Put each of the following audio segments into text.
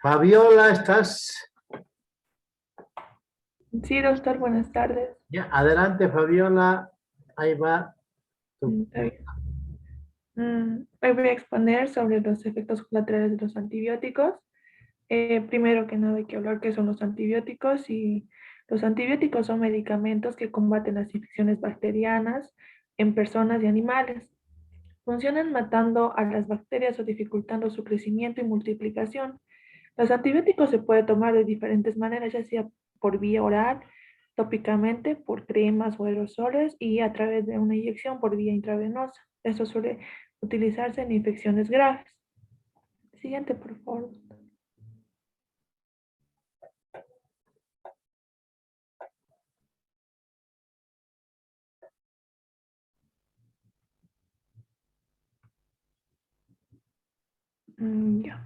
Fabiola, ¿estás? Sí, doctor, buenas tardes. Ya, adelante, Fabiola. Ahí va. Está bien. Hoy voy a exponer sobre los efectos colaterales de los antibióticos. Primero que nada hay que hablar qué son los antibióticos y los antibióticos son medicamentos que combaten las infecciones bacterianas en personas y animales. Funcionan matando a las bacterias o dificultando su crecimiento y multiplicación. Los antibióticos se pueden tomar de diferentes maneras, ya sea por vía oral, tópicamente, por cremas o aerosoles y a través de una inyección por vía intravenosa. Esto suele utilizarse en infecciones graves. Siguiente, por favor. Ya.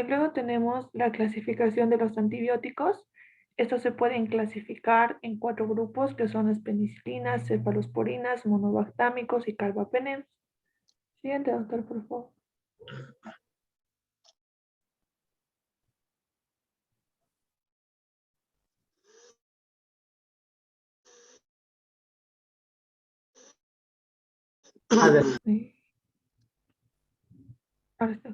Luego tenemos la clasificación de los antibióticos. Estos se pueden clasificar en 4 grupos que son las penicilinas, cefalosporinas, monobactámicos y carbapenems. Siguiente, doctor, por favor. Sí. Ahora sí.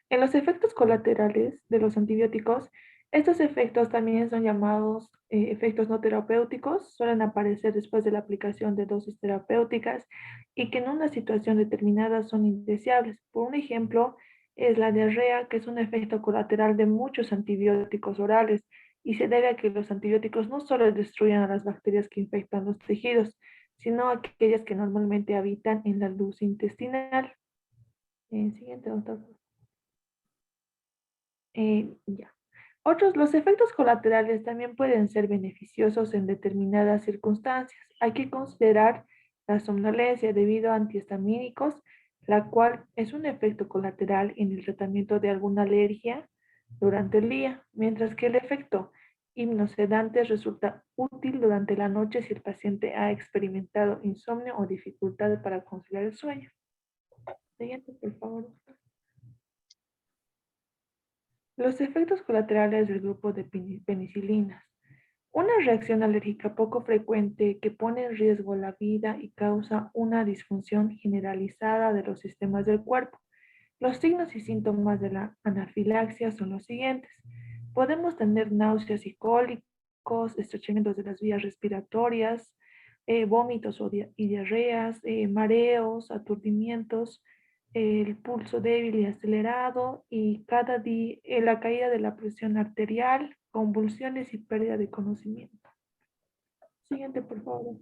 En los efectos colaterales de los antibióticos, estos efectos también son llamados efectos no terapéuticos, suelen aparecer después de la aplicación de dosis terapéuticas y que en una situación determinada son indeseables. Por un ejemplo, es la diarrea, que es un efecto colateral de muchos antibióticos orales y se debe a que los antibióticos no solo destruyen a las bacterias que infectan los tejidos, sino a aquellas que normalmente habitan en la luz intestinal. Siguiente, doctor. Ya. Los efectos colaterales también pueden ser beneficiosos en determinadas circunstancias. Hay que considerar la somnolencia debido a antihistamínicos, la cual es un efecto colateral en el tratamiento de alguna alergia durante el día, mientras que el efecto hipnosedante resulta útil durante la noche si el paciente ha experimentado insomnio o dificultad para conciliar el sueño. Siguiente, por favor. Los efectos colaterales del grupo de penicilinas. Una reacción alérgica poco frecuente que pone en riesgo la vida y causa una disfunción generalizada de los sistemas del cuerpo. Los signos y síntomas de la anafilaxia son los siguientes. Podemos tener náuseas y cólicos, estrechamientos de las vías respiratorias, vómitos y diarreas, mareos, aturdimientos, el pulso débil y acelerado y cada día la caída de la presión arterial, convulsiones y pérdida de conocimiento. Siguiente, por favor.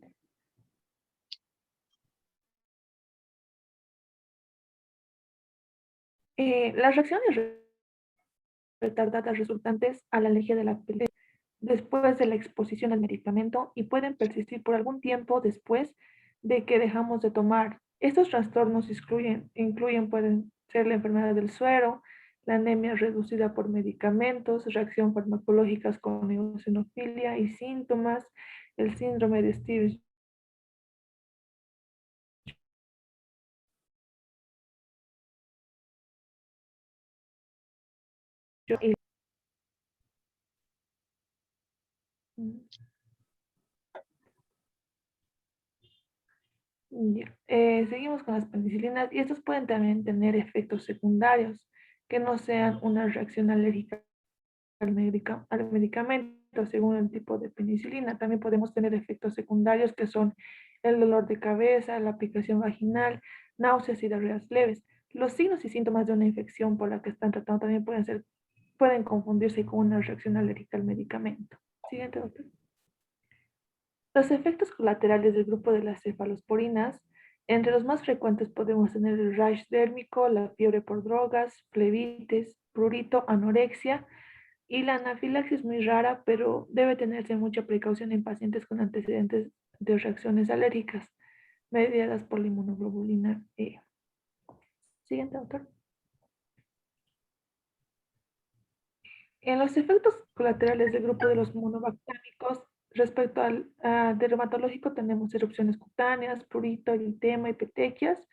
Las reacciones retardadas resultantes a la alergia de la piel después de la exposición al medicamento y pueden persistir por algún tiempo después de que dejamos de tomar. Estos trastornos pueden ser la enfermedad del suero, la anemia reducida por medicamentos, reacción farmacológicas con eosinofilia y síntomas, el síndrome de Stevens. Ya. Seguimos con las penicilinas y estos pueden también tener efectos secundarios que no sean una reacción alérgica al medicamento según el tipo de penicilina. También podemos tener efectos secundarios que son el dolor de cabeza, la aplicación vaginal, náuseas y diarreas leves. Los signos y síntomas de una infección por la que están tratando también pueden confundirse con una reacción alérgica al medicamento. Siguiente, doctor. Los efectos colaterales del grupo de las cefalosporinas, entre los más frecuentes podemos tener el rash dérmico, la fiebre por drogas, flebitis, prurito, anorexia, Y la anafilaxis es muy rara, pero debe tenerse mucha precaución en pacientes con antecedentes de reacciones alérgicas mediadas por la inmunoglobulina E. Siguiente, autor. En los efectos colaterales del grupo de los monobactámicos, respecto al dermatológico, tenemos erupciones cutáneas, prurito, eritema y petequias.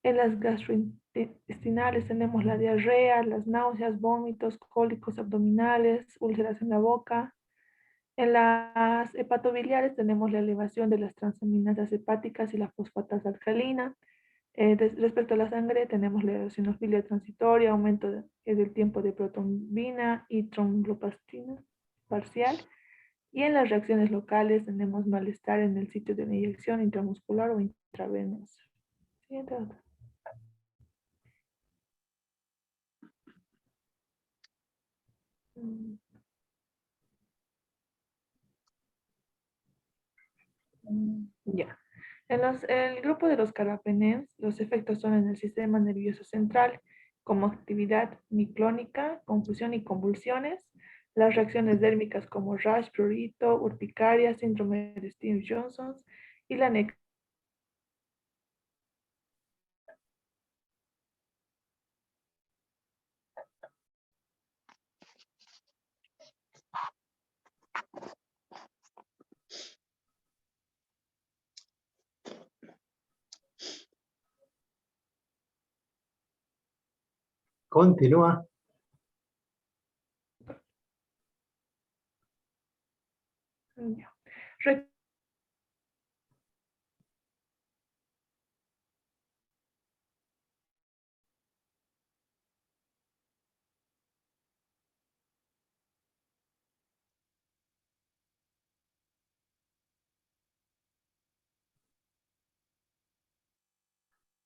En las gastrointestinales tenemos la diarrea, las náuseas, vómitos, cólicos abdominales, úlceras en la boca. En las hepatobiliares tenemos la elevación de las transaminasas hepáticas y la fosfatasa alcalina. Respecto a la sangre, tenemos la eosinofilia transitoria, aumento del tiempo de protrombina y tromboplastina parcial. Y en las reacciones locales tenemos malestar en el sitio de la inyección intramuscular o intravenosa. Siguiente, doctor. Ya. En el grupo de los carbapenens, los efectos son en el sistema nervioso central, como actividad miclónica, confusión y convulsiones, las reacciones dérmicas como rash, prurito, urticaria, síndrome de Stevens-Johnson y la Continúa. ya.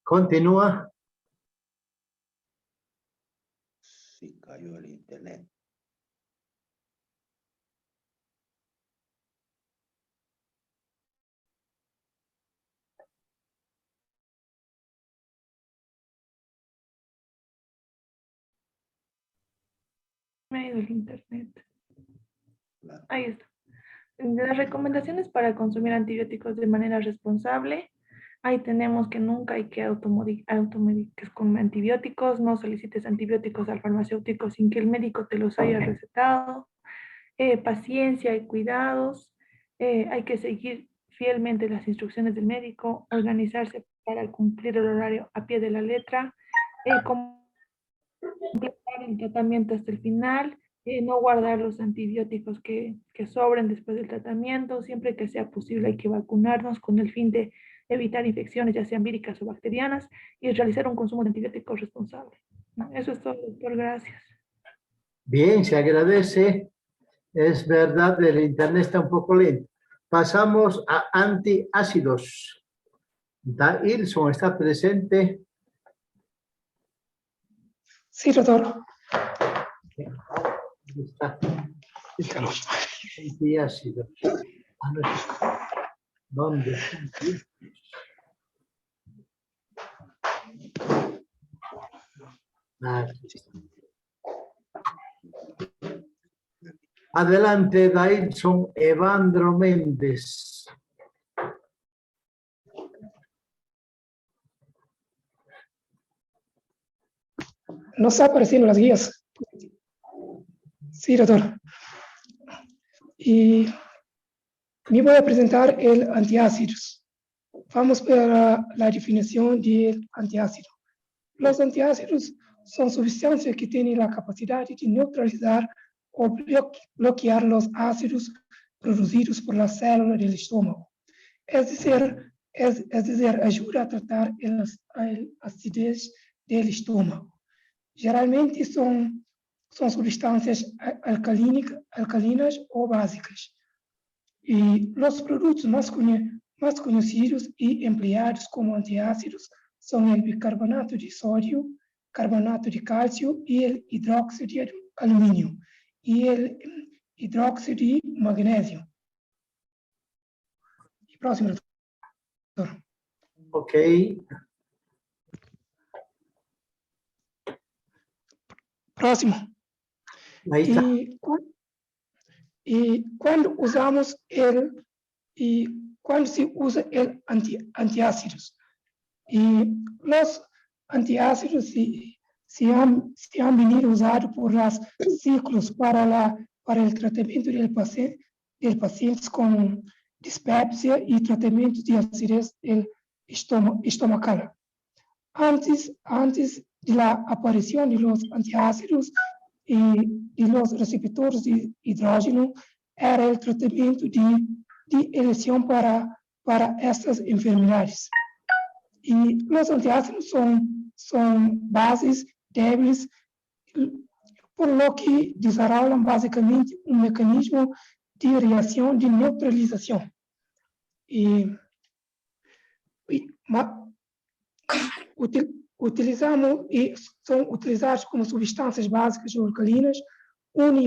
Continúa. Sí, cayó el internet. Me ha ido el internet. Claro. Ahí está. Las recomendaciones para consumir antibióticos de manera responsable. Ahí tenemos que nunca hay que automedicar con antibióticos, no solicites antibióticos al farmacéutico sin que el médico te los haya recetado. Paciencia y cuidados. Hay que seguir fielmente las instrucciones del médico, organizarse para cumplir el horario a pie de la letra, completar el tratamiento hasta el final, no guardar los antibióticos que sobren después del tratamiento, siempre que sea posible hay que vacunarnos con el fin de evitar infecciones, ya sean víricas o bacterianas, y realizar un consumo de antibióticos responsable. Eso es todo, doctor, gracias. Bien, se agradece. Es verdad, el internet está un poco lento. Pasamos a antiácidos. Dailson está presente. Sí, doctor. Está. Antiácidos. ¿Dónde? Aquí está. Adelante, Dailson Evandro Méndez. No está apareciendo las guías. Sí, doctor. Y me voy a presentar el antiácidos. Vamos para la definición del antiácido. Los antiácidos son sustancias que tienen la capacidad de neutralizar o bloquear los ácidos producidos por las células del estómago. Es decir, ayuda a tratar la acidez del estómago. Geralmente son sustancias alcalinas o básicas. Y los productos más conocidos y empleados como antiácidos son el bicarbonato de sodio, carbonato de calcio y el hidróxido de aluminio y el hidróxido de magnesio. Y próximo, doctor. Ok. Próximo. Ahí está. Y cuando se usa el antiácidos, y los antiácidos se han venido usados por los ciclos para el tratamiento del paciente con dispepsia y tratamiento de acidez estomacal. Antes de la aparición de los antiácidos y los receptores de hidrógeno, era el tratamiento de elección para estas enfermedades. Y los antiácidos son bases débiles, por lo que desarrollan básicamente un mecanismo de reacción de neutralización. Utilizamos e são utilizados como substâncias básicas alcalinas,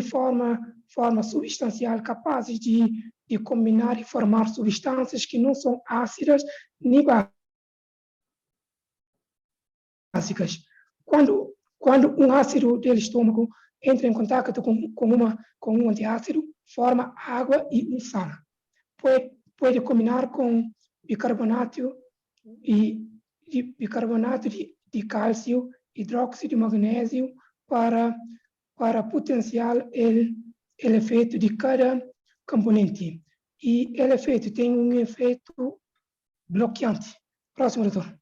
forma substancial capazes de combinar e formar substâncias que não são ácidas nem básicas. Quando um ácido do estômago entra em contato com um antiácido, forma água e um sal. Pode combinar com bicarbonato de cálcio, hidróxido de magnésio para potenciar o efeito de cada componente. E o efeito tem um efeito bloqueante. Próximo, doutor.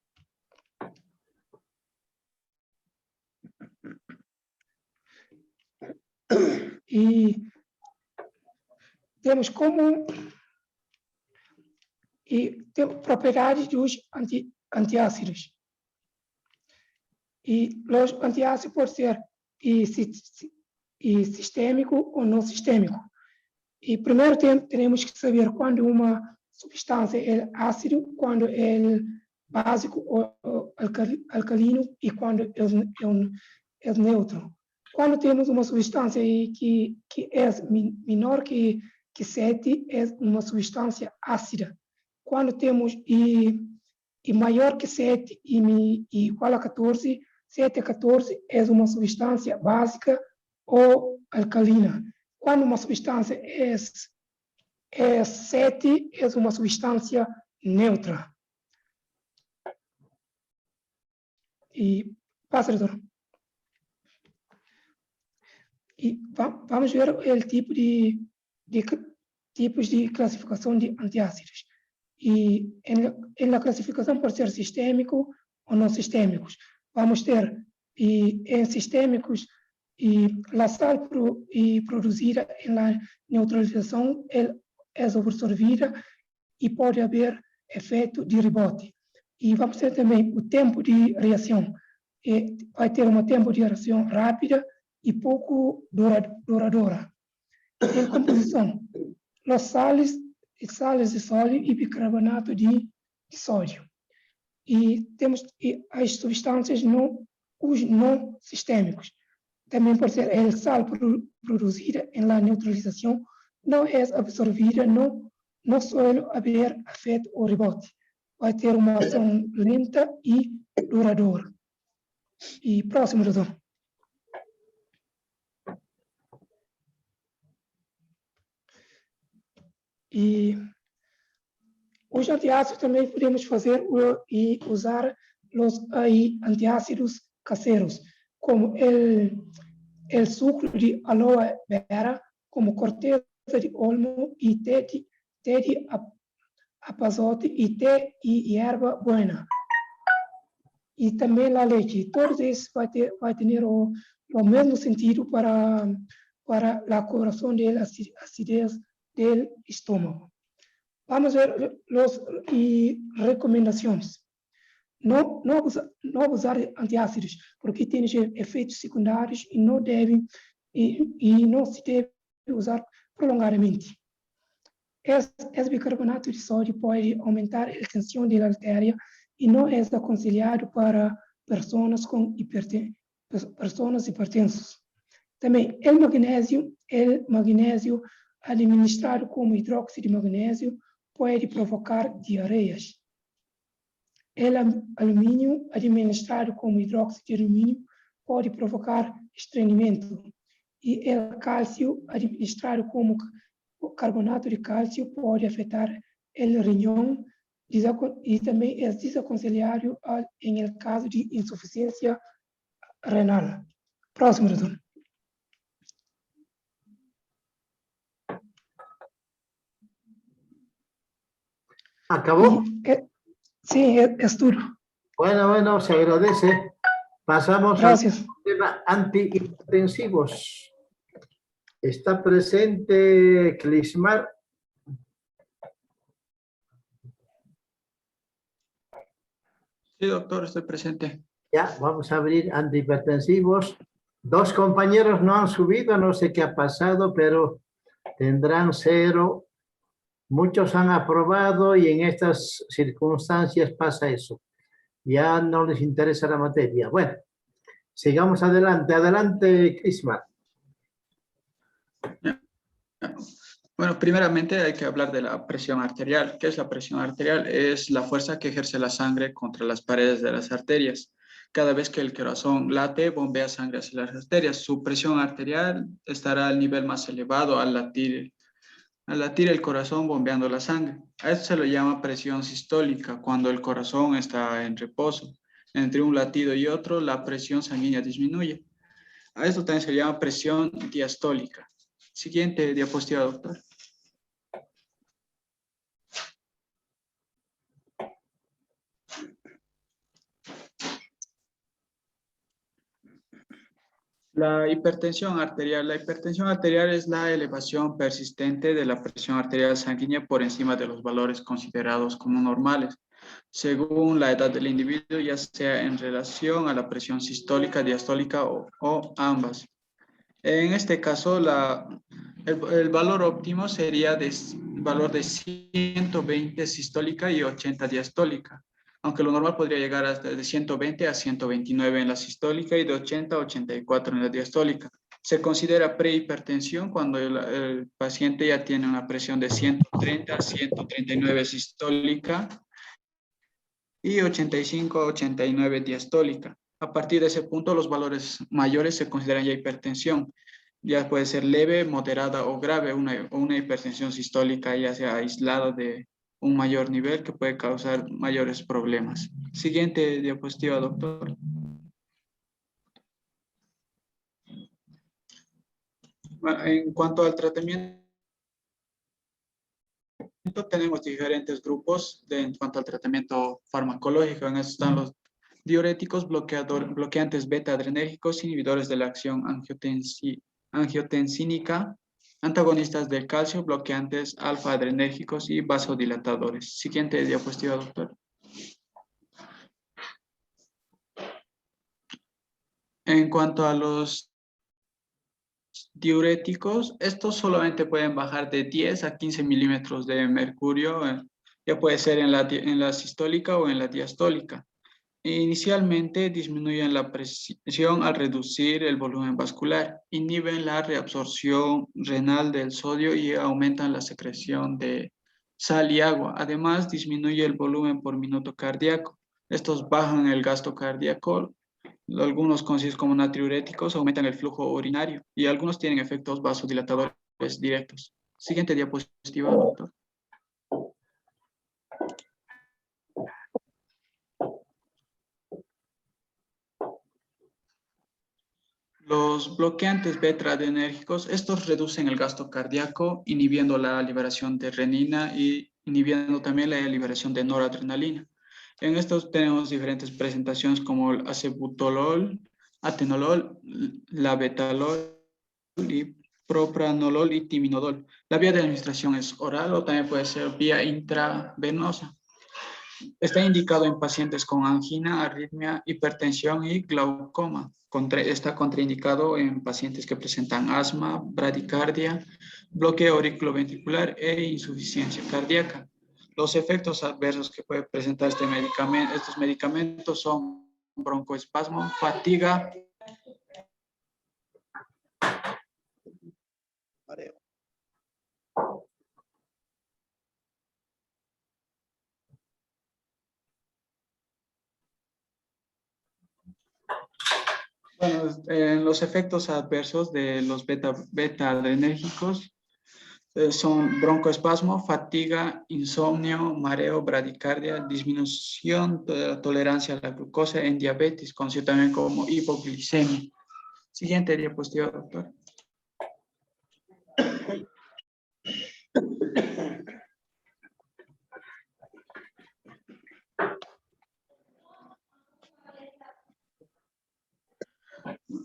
E temos propriedades dos antiácidos. E os antiácidos podem ser sistêmico ou não sistêmico. E primeiro temos que saber quando uma substância é ácido, quando é básico ou alcalino e quando é neutro. Quando temos uma substância que é menor que 7, é uma substância ácida. Quando temos e maior que 7 e igual a 14, 7 a 14 é uma substância básica ou alcalina. Quando uma substância é 7, é uma substância neutra. E passa, doutor. E vamos ver o tipos de classificação de antiácidos. E na classificação pode ser sistêmico ou não sistêmicos. Vamos ter em sistêmicos a sal produzida na neutralização é absorvida e pode haver efeito de rebote. E vamos ter também o tempo de reação. Vai ter um tempo de reação rápida e pouco duradoura. Em composição, os sales de sódio e bicarbonato de sódio. E temos as substâncias os não sistêmicos. Também pode ser a sal produzida na neutralização, não é absorvida, não suele haver efeito ou rebote. Vai ter uma ação lenta e duradoura. E próximo, doutor. E os antiácidos também podemos fazer e usar os antiácidos caseiros, como o sucro de aloe vera, como corteza de olmo e té de apazote e té e erva buena. E também a leite. Todos esses vai ter o mesmo sentido para a curação da acidez do estômago. Vamos ver as recomendações. Não abusar de antiácidos, porque tem efeitos secundários e não se deve usar prolongadamente. Esse bicarbonato de sódio pode aumentar a tensão da artéria e não é aconselhado para pessoas hipertensas. Também, o magnésio administrado como hidróxido de magnésio pode provocar diarreias. O alumínio administrado como hidróxido de alumínio pode provocar estranhamento. y el calcio administrado como carbonato de calcio puede afectar el riñón y también es desaconsejable en el caso de insuficiencia renal. Próximo, doctor. ¿Acabó? Sí, es duro. Bueno, se agradece. Pasamos al Gracias. tema antihipertensivos. Está presente Clismar. Sí, doctor, estoy presente. Ya, vamos a abrir antihipertensivos. 2 compañeros no han subido, no sé qué ha pasado, pero tendrán 0. Muchos han aprobado y en estas circunstancias pasa eso. Ya no les interesa la materia. Bueno, sigamos adelante. Adelante, Crismar. Bueno, primeramente hay que hablar de la presión arterial. ¿Qué es la presión arterial? Es la fuerza que ejerce la sangre contra las paredes de las arterias. Cada vez que el corazón late, bombea sangre hacia las arterias. Su presión arterial estará al nivel más elevado al latir el corazón bombeando la sangre. A esto se lo llama presión sistólica, cuando el corazón está en reposo. Entre un latido y otro, la presión sanguínea disminuye. A esto también se le llama presión diastólica. Siguiente diapositiva, doctor. La hipertensión arterial. La hipertensión arterial es la elevación persistente de la presión arterial sanguínea por encima de los valores considerados como normales, según la edad del individuo, ya sea en relación a la presión sistólica, diastólica o ambas. En este caso, el valor óptimo sería valor de 120 sistólica y 80 diastólica, aunque lo normal podría llegar hasta de 120 a 129 en la sistólica y de 80 a 84 en la diastólica. Se considera prehipertensión cuando el paciente ya tiene una presión de 130 a 139 sistólica y 85 a 89 diastólica. A partir de ese punto, los valores mayores se consideran ya hipertensión. Ya puede ser leve, moderada o grave, una hipertensión sistólica ya sea aislada de un mayor nivel que puede causar mayores problemas. Siguiente diapositiva, doctor. En cuanto al tratamiento, tenemos diferentes grupos en cuanto al tratamiento farmacológico. En eso están los diuréticos, bloqueantes beta-adrenérgicos, inhibidores de la acción angiotensínica, antagonistas del calcio, bloqueantes alfa-adrenérgicos y vasodilatadores. Siguiente diapositiva, doctor. En cuanto a los diuréticos, estos solamente pueden bajar de 10 a 15 milímetros de mercurio, ya puede ser en la sistólica o en la diastólica. Inicialmente disminuyen la presión al reducir el volumen vascular, inhiben la reabsorción renal del sodio y aumentan la secreción de sal y agua. Además, disminuye el volumen por minuto cardíaco. Estos bajan el gasto cardíaco. Algunos conocidos como natriuréticos aumentan el flujo urinario y algunos tienen efectos vasodilatadores directos. Siguiente diapositiva, doctor. Los bloqueantes beta-adrenérgicos, estos reducen el gasto cardíaco, inhibiendo la liberación de renina y inhibiendo también la liberación de noradrenalina. En estos tenemos diferentes presentaciones como el acebutolol, atenolol, labetalol y propranolol y timinodol. La vía de administración es oral o también puede ser vía intravenosa. Está indicado en pacientes con angina, arritmia, hipertensión y glaucoma. Está contraindicado en pacientes que presentan asma, bradicardia, bloqueo auriculoventricular e insuficiencia cardíaca. Los efectos adversos que puede presentar estos medicamentos son broncoespasmo, fatiga, Mareo. Bueno, los efectos adversos de los beta-adrenérgicos son broncoespasmo, fatiga, insomnio, mareo, bradicardia, disminución de la tolerancia a la glucosa en diabetes, conocido también como hipoglicemia. Siguiente diapositiva, doctor.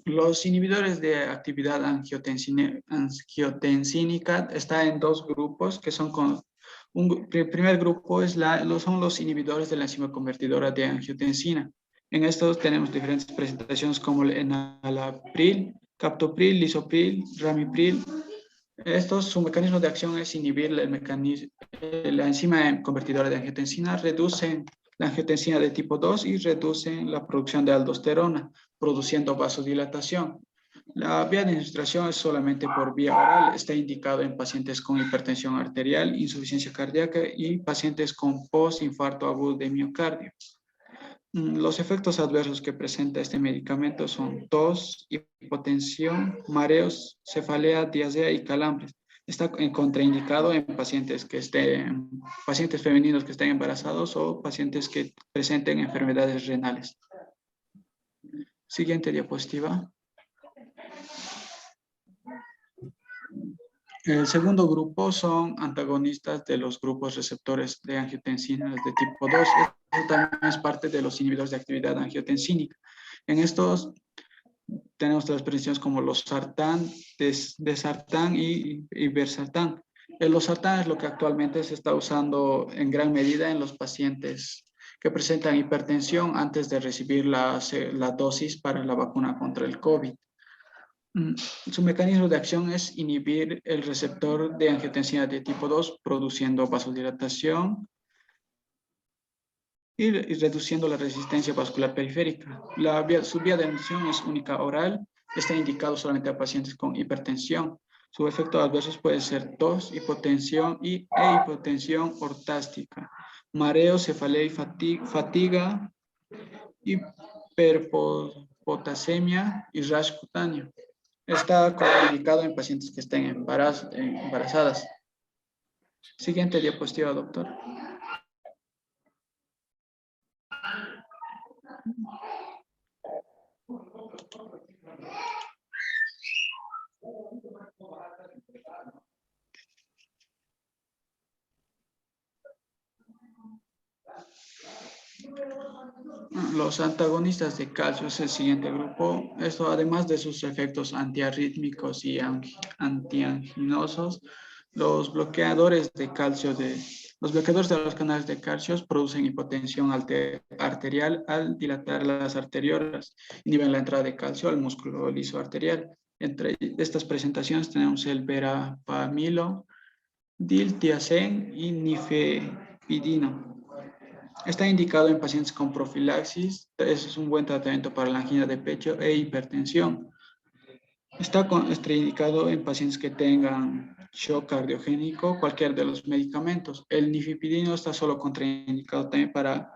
Los inhibidores de actividad angiotensínica están en dos grupos que son el primer grupo son los inhibidores de la enzima convertidora de angiotensina. En estos tenemos diferentes presentaciones como el enalapril, captopril, lisopril, ramipril. Su mecanismo de acción es inhibir la enzima convertidora de angiotensina, reducen la angiotensina de tipo 2 y reducen la producción de aldosterona, produciendo vasodilatación. La vía de administración es solamente por vía oral. Está indicado en pacientes con hipertensión arterial, insuficiencia cardíaca y pacientes con postinfarto agudo de miocardio. Los efectos adversos que presenta este medicamento son tos, hipotensión, mareos, cefalea, diarrea y calambres. Está contraindicado en pacientes femeninos que estén embarazados o pacientes que presenten enfermedades renales. Siguiente diapositiva. El segundo grupo son antagonistas de los grupos receptores de angiotensina de tipo 2. Esto también es parte de los inhibidores de actividad angiotensínica. En estos tenemos las presentaciones como los sartán, desartán y irbesartán. El losartán es lo que actualmente se está usando en gran medida en los pacientes que presentan hipertensión antes de recibir la dosis para la vacuna contra el COVID. Su mecanismo de acción es inhibir el receptor de angiotensina de tipo 2, produciendo vasodilatación y reduciendo la resistencia vascular periférica. Su vía de acción es única oral, está indicado solamente a pacientes con hipertensión. Sus efectos adversos pueden ser tos, hipotensión e hipotensión ortástica, mareo, cefalea y fatiga, hiperpotasemia y rash cutáneo. Está contraindicado en pacientes que estén embarazadas. Siguiente diapositiva, doctor. Los antagonistas de calcio es el siguiente grupo. Esto, además de sus efectos antiarrítmicos y antianginosos, los bloqueadores de los canales de calcio producen hipotensión arterial al dilatar las arteriolas, inhiben la entrada de calcio al músculo liso arterial. Entre estas presentaciones tenemos el verapamilo, diltiazem y nifepidino. Está indicado en pacientes con profilaxis. Es un buen tratamiento para la angina de pecho e hipertensión. Está indicado en pacientes que tengan shock cardiogénico, cualquier de los medicamentos. El nifepidino está solo contraindicado también para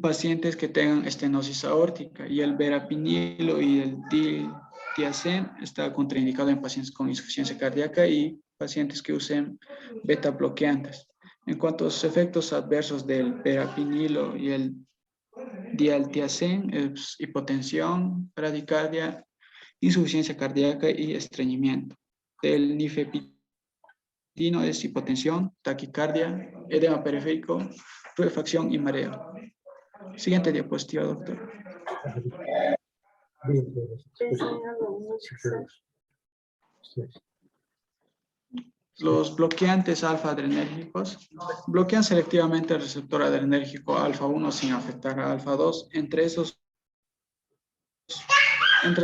pacientes que tengan estenosis aórtica, y el verapamilo y el diltiazem está contraindicado en pacientes con insuficiencia cardíaca y pacientes que usen beta bloqueantes. En cuanto a los efectos adversos del verapamilo y el diltiazem, es hipotensión, bradicardia, insuficiencia cardíaca y estreñimiento. Del nifepidino es hipotensión, taquicardia, edema periférico, rarefacción y mareo. Siguiente diapositiva, doctor. Los bloqueantes alfa-adrenérgicos bloquean selectivamente el receptor adrenérgico alfa-1 sin afectar a alfa-2. Entre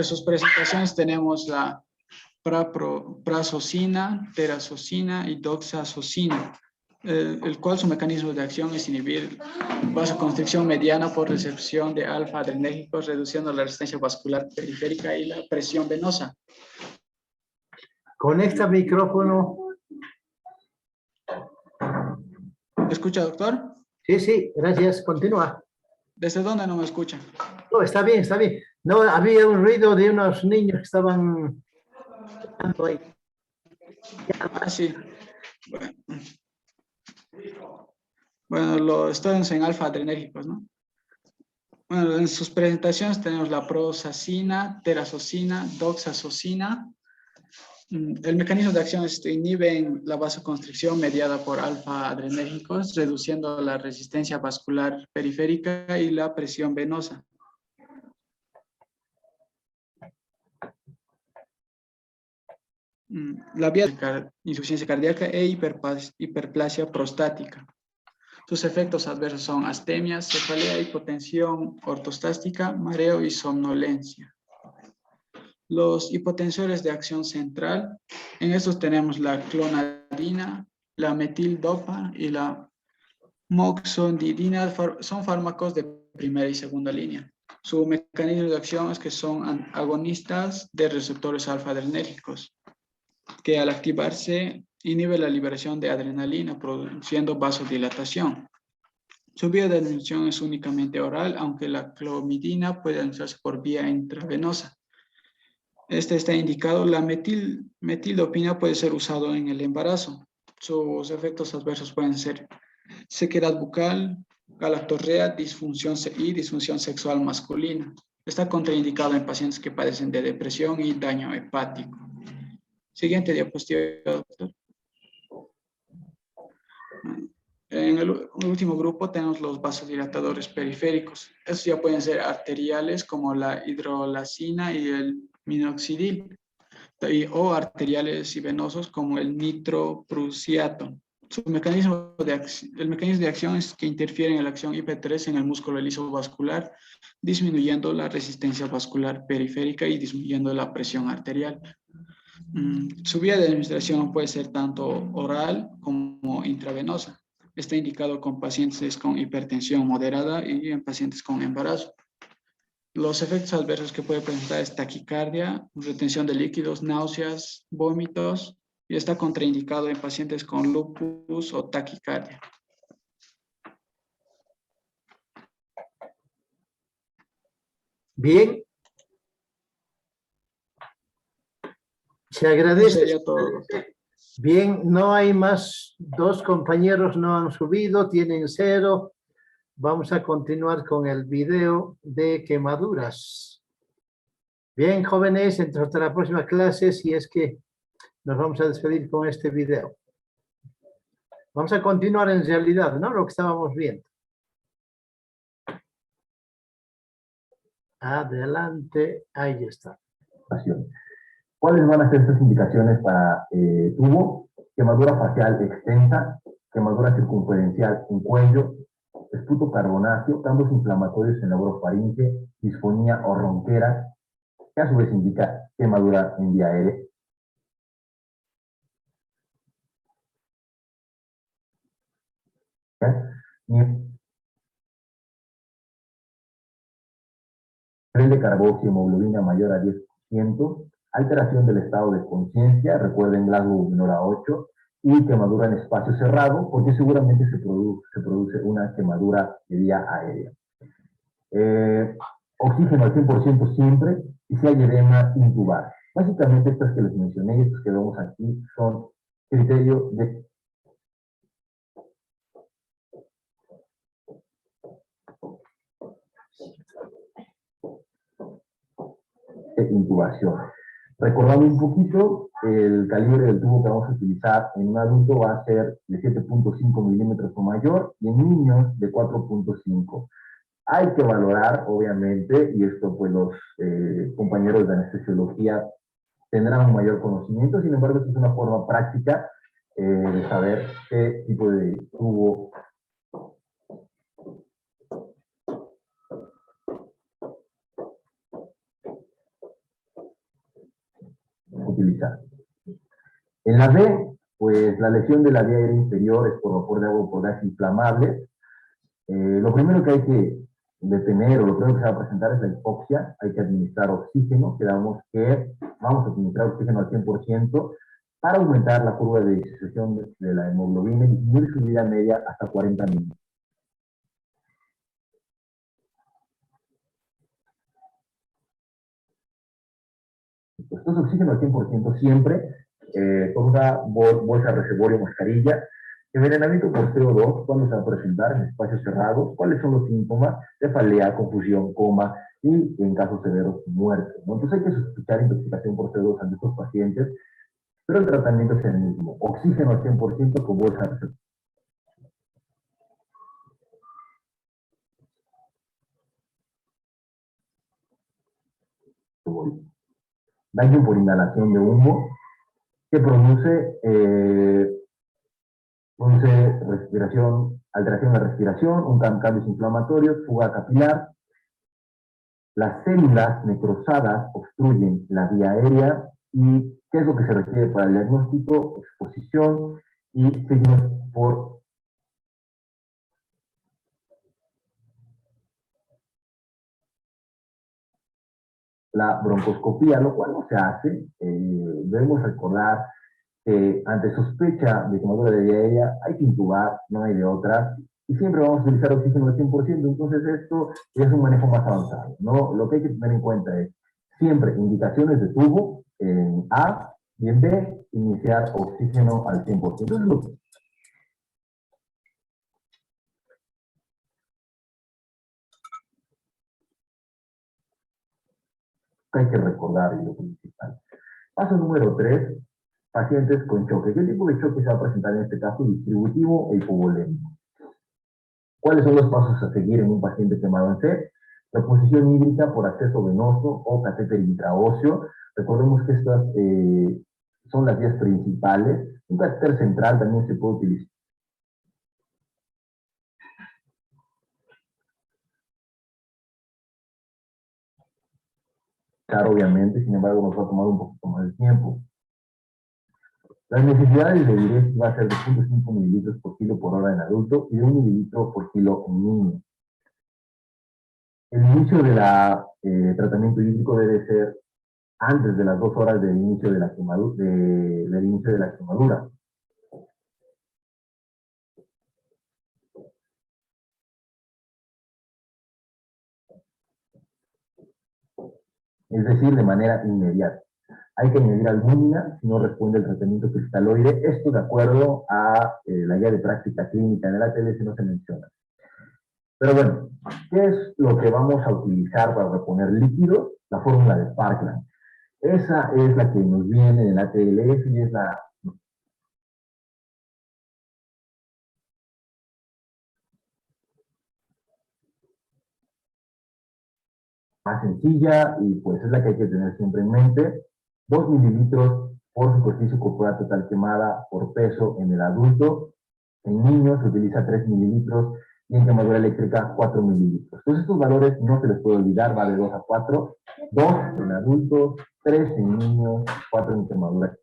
sus presentaciones tenemos la prazosina, terazosina y doxazosina, el cual su mecanismo de acción es inhibir vasoconstricción mediana por recepción de alfa-adrenérgicos, reduciendo la resistencia vascular periférica y la presión venosa. Conecta micrófono. ¿Me escucha, doctor? Sí, gracias. Continúa. ¿Desde dónde no me escucha? No, está bien, está bien. No, había un ruido de unos niños que estaban jugando ahí. Ah, sí. Bueno, estamos en alfa-adrenérgicos, ¿no? Bueno, en sus presentaciones tenemos la prozasina, terazocina, doxazocina. El mecanismo de acción inhibe la vasoconstricción mediada por alfa-adrenérgicos, reduciendo la resistencia vascular periférica y la presión venosa. La vía de insuficiencia cardíaca e hiperplasia prostática. Sus efectos adversos son astemia, cefalea, hipotensión ortostástica, mareo y somnolencia. Los hipotensores de acción central, en estos tenemos la clonidina, la metildopa y la moxonidina, son fármacos de primera y segunda línea. Su mecanismo de acción es que son agonistas de receptores alfa-adrenérgicos, que al activarse inhibe la liberación de adrenalina, produciendo vasodilatación. Su vía de administración es únicamente oral, aunque la clomidina puede administrarse por vía intravenosa. Este está indicado. La metildopina puede ser usado en el embarazo. Sus efectos adversos pueden ser sequedad bucal, galactorrea, disfunción sexual masculina. Está contraindicado en pacientes que padecen de depresión y daño hepático. Siguiente diapositiva, doctor. En el último grupo tenemos los vasodilatadores periféricos. Estos ya pueden ser arteriales como la hidrolazina y el minoxidil, o arteriales y venosos como el nitroprusiato. El mecanismo de acción es que interfiere en la acción IP3 en el músculo liso vascular, disminuyendo la resistencia vascular periférica y disminuyendo la presión arterial. Su vía de administración puede ser tanto oral como intravenosa. Está indicado con pacientes con hipertensión moderada y en pacientes con embarazo. Los efectos adversos que puede presentar es taquicardia, retención de líquidos, náuseas, vómitos, y está contraindicado en pacientes con lupus o taquicardia. Bien. Se Eso agradece. sería todo, doctor. Bien, no hay más. Dos compañeros no han subido, tienen 0. Vamos a continuar con el video de quemaduras. Bien, jóvenes, entonces hasta la próxima clase, si es que nos vamos a despedir con este video. Vamos a continuar en realidad, ¿no? Lo que estábamos viendo. Adelante, ahí está. ¿Cuáles van a ser sus indicaciones para tubo? Quemadura facial extensa, quemadura circunferencial en cuello, esputo carbonáceo, cambios inflamatorios en la orofaringe, disfonía o ronquera, que a su vez indica quemadura en vía aérea. Nivel de carboxiemoglobina mayor a 10%, alteración del estado de conciencia, recuerden Glasgow menor a 8, y quemadura en espacio cerrado, porque seguramente se produce una quemadura de vía aérea. Oxígeno al 100% siempre, y si hay edema, intubar. Básicamente estas que les mencioné y estos que vemos aquí son criterios de intubación. Recordando un poquito, el calibre del tubo que vamos a utilizar en un adulto va a ser de 7.5 milímetros o mayor y en niños de 4.5. Hay que valorar, obviamente, y esto pues los compañeros de anestesiología tendrán un mayor conocimiento, sin embargo, es una forma práctica de saber qué tipo de tubo utilizar. En la B, pues la lesión de la vía aérea inferior es por vapor de agua o por gas inflamable. Lo primero que hay que detener, o lo primero que se va a presentar es la hipoxia. Hay que administrar oxígeno, quedamos que vamos a administrar oxígeno al 100% para aumentar la curva de disociación de la hemoglobina y disminuir su vida media hasta 40 minutos. mililitros. Entonces, oxígeno al 100% siempre, con una bolsa reservorio o mascarilla. Envenenamiento por CO2, ¿cuándo se va a presentar? En espacios cerrados. ¿Cuáles son los síntomas? Cefalea, confusión, coma y, en casos severos, muerte, ¿no? Entonces hay que sospechar intoxicación por CO2 ante estos pacientes, pero el tratamiento es el mismo. Oxígeno al 100% con bolsa reservorio. Daño por inhalación de humo que produce respiración, alteración de la respiración, cambios inflamatorios, fuga capilar. Las células necrosadas obstruyen la vía aérea. ¿Y qué es lo que se requiere para el diagnóstico? Exposición y signos por la broncoscopía, lo cual no se hace. Debemos recordar que ante sospecha de quemadura de vía aérea hay que intubar, no hay de otra, y siempre vamos a utilizar oxígeno al 100%, entonces esto es un manejo más avanzado, ¿no? Lo que hay que tener en cuenta es siempre indicaciones de tubo en A y en B, iniciar oxígeno al 100%. Eso es lo que hay que recordar y lo principal. Paso número 3, pacientes con choque. ¿Qué tipo de choque se va a presentar en este caso? Distributivo e hipovolémico. ¿Cuáles son los pasos a seguir en un paciente quemado en C? Reposición hídrica por acceso venoso o catéter intraóseo. Recordemos que estas son las vías principales. Un catéter central también se puede utilizar. Obviamente, sin embargo, nos va a tomar un poquito más de tiempo. Las necesidades de diuresis va a ser de 0.5 mililitros por kilo por hora en adulto y de 1 mililitro por kilo en niño. El inicio del tratamiento hídrico debe ser antes de las 2 horas del inicio de la quemadura. Es decir, de manera inmediata. Hay que añadir albúmina si no responde el tratamiento cristaloide. Esto de acuerdo a la guía de práctica clínica. En el ATLS no se menciona. Pero bueno, ¿qué es lo que vamos a utilizar para reponer líquidos? La fórmula de Parkland. Esa es la que nos viene en el ATLS y es la más sencilla y pues es la que hay que tener siempre en mente. 2 mililitros por superficie corporal total quemada por peso en el adulto. En niños se utiliza 3 mililitros y en quemadura eléctrica 4 mililitros. Entonces estos valores no se les puede olvidar, va de 2 a 4. 2 en adultos, 3 en niños, 4 en quemadura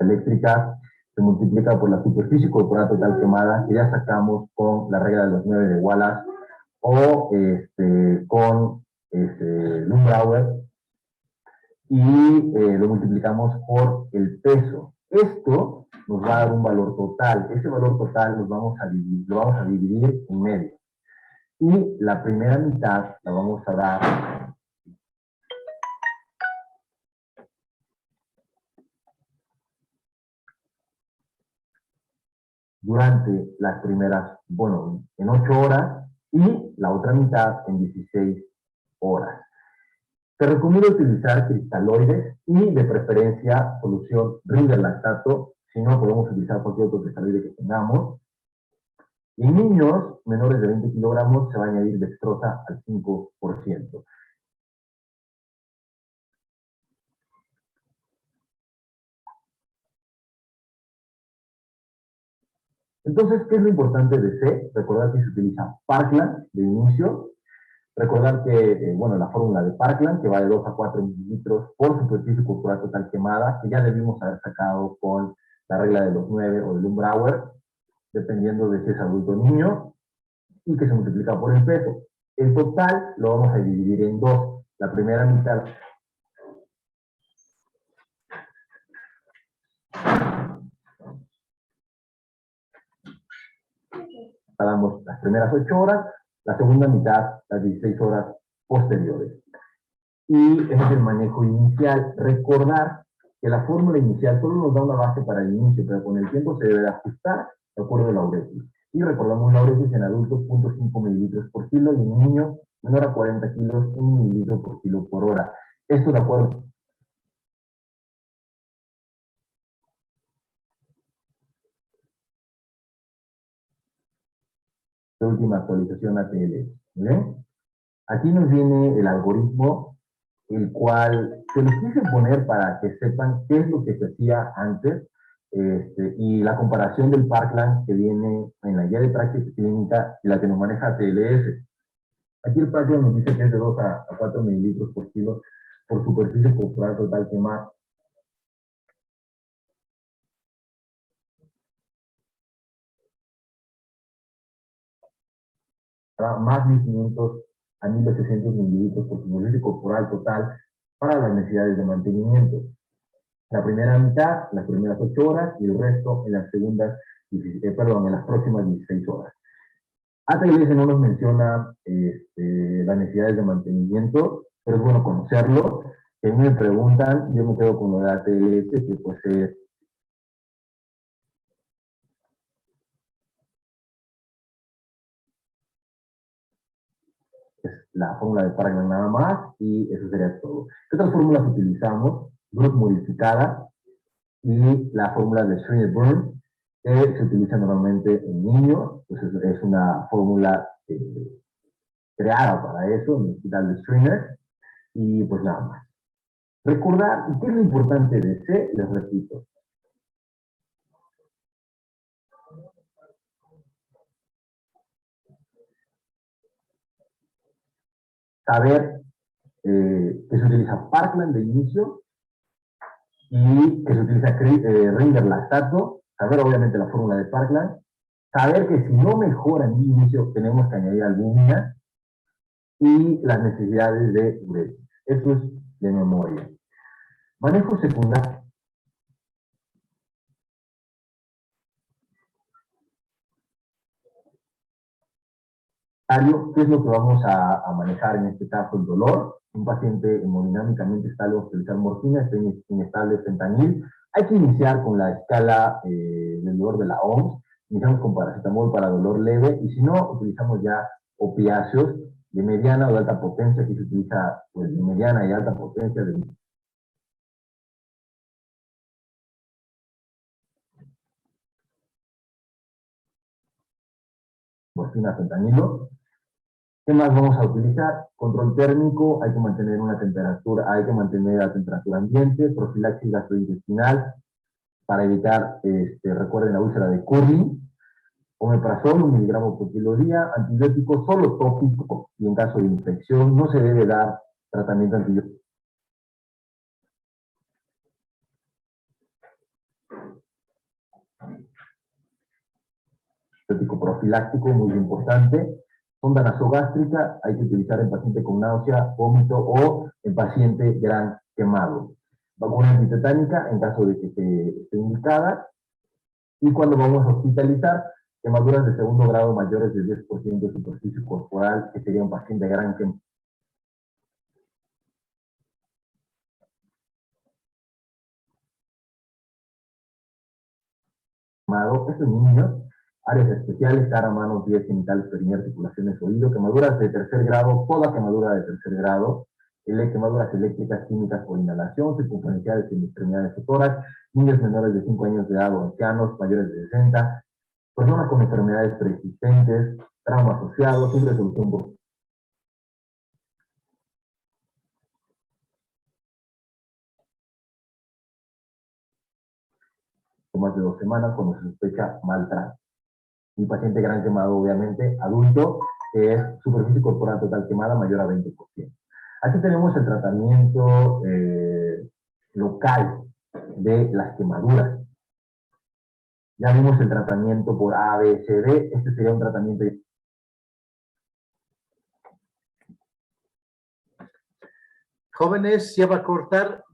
eléctrica. Se multiplica por la superficie corporal total quemada, que ya sacamos con la regla de los 9 de Wallace, o con Lumbrauer, y lo multiplicamos por el peso. Esto nos va a dar un valor total. Ese valor total lo vamos a dividir en medio. Y la primera mitad la vamos a dar durante las primeras, bueno, en 8 horas, y la otra mitad en 16 horas. Se recomienda utilizar cristaloides y de preferencia solución ringerlactato, si no podemos utilizar cualquier otro cristaloide que tengamos. Y en niños menores de 20 kilogramos se va a añadir dextrosa al 5%. Entonces, ¿qué es lo importante de C? Recordar que se utiliza Parkland de inicio. Recordar que, bueno, la fórmula de Parkland, que va de 2 a 4 mililitros por superficie corporal total quemada, que ya debimos haber sacado con la regla de los 9 o de Lumbrauer, dependiendo de si es adulto o niño, y que se multiplica por el peso. El total lo vamos a dividir en 2. La primera mitad Tardamos las primeras 8 horas, la segunda mitad, las 16 horas posteriores. Y ese es el manejo inicial. Recordar que la fórmula inicial solo nos da una base para el inicio, pero con el tiempo se debe de ajustar de acuerdo a la uresis. Y recordamos la uresis en adultos, 0.5 mililitros por kilo, y en niños, menor a 40 kilos, 1 mililitro por kilo por hora. Esto de acuerdo. La última actualización ATL. ¿Bien? Aquí nos viene el algoritmo, el cual se los quise poner para que sepan qué es lo que se hacía antes, y la comparación del Parkland que viene en la guía de práctica clínica y la que nos maneja TLS. Aquí el Parkland nos dice que es de 2 a 4 mililitros por kilo por superficie corporal total quemada. Más 1.500 a 1.800 mililitros por superficie corporal total para las necesidades de mantenimiento. La primera mitad, las primeras 8 horas, y el resto en las segundas, en las próximas 16 horas. ATLS no nos menciona las necesidades de mantenimiento, pero es bueno conocerlo. Si me preguntan, yo me quedo con lo de ATLS, que pues es la fórmula de Parkland nada más, y eso sería todo. ¿Qué otras fórmulas utilizamos? Group modificada y la fórmula de Schreiner-Burn, que se utiliza normalmente en niños, pues es una fórmula creada para eso, en el hospital de Schreiner, y pues nada más. Recordar, ¿qué es lo importante de C? Les repito. Saber que se utiliza Parkland de inicio y que se utiliza Ringer lactato, saber obviamente la fórmula de Parkland, saber que si no mejora en inicio tenemos que añadir albúmina y las necesidades de uresis. Eso es de memoria. Manejo secundario. ¿Qué es lo que vamos a manejar en este caso? El dolor. Un paciente hemodinámicamente estable va a utilizar morfina, está inestable fentanil. Hay que iniciar con la escala del dolor de la OMS. Iniciamos con paracetamol para dolor leve, y si no, utilizamos ya opiáceos de mediana o de alta potencia. Aquí se utiliza pues, de mediana y alta potencia. Morfina, fentanilo. ¿Qué más vamos a utilizar? Control térmico, hay que mantener una temperatura, hay que mantener la temperatura ambiente, profilaxis gastrointestinal, para evitar, recuerden la úlcera de Curry, omeprazol, 1 miligramo por kilo día, antibiótico solo tópico, y en caso de infección no se debe dar tratamiento antibiótico. Profiláctico, muy importante. Sonda nasogástrica, hay que utilizar en paciente con náusea, vómito o en paciente gran quemado. Vacuna antitetánica en caso de que esté indicada. Y cuando vamos a hospitalizar, quemaduras de segundo grado mayores del 10% de superficie corporal, que sería un paciente gran quemado. Estos niños, áreas especiales, cara, manos, pies, genitales, periné, articulaciones, oído, quemaduras de tercer grado, toda quemadura de tercer grado, quemaduras eléctricas, químicas por inhalación, circunferenciales en extremidades o tórax, niños menores de 5 años de edad o ancianos, mayores de 60, personas con enfermedades preexistentes, trauma asociado, sin resolución por más de 2 semanas cuando se sospecha maltrato. Un paciente gran quemado, obviamente, adulto, que es superficie corporal total quemada mayor a 20%. Aquí tenemos el tratamiento local de las quemaduras. Ya vimos el tratamiento por A, B, C, D. Este sería un tratamiento. Jóvenes, ya va a cortar.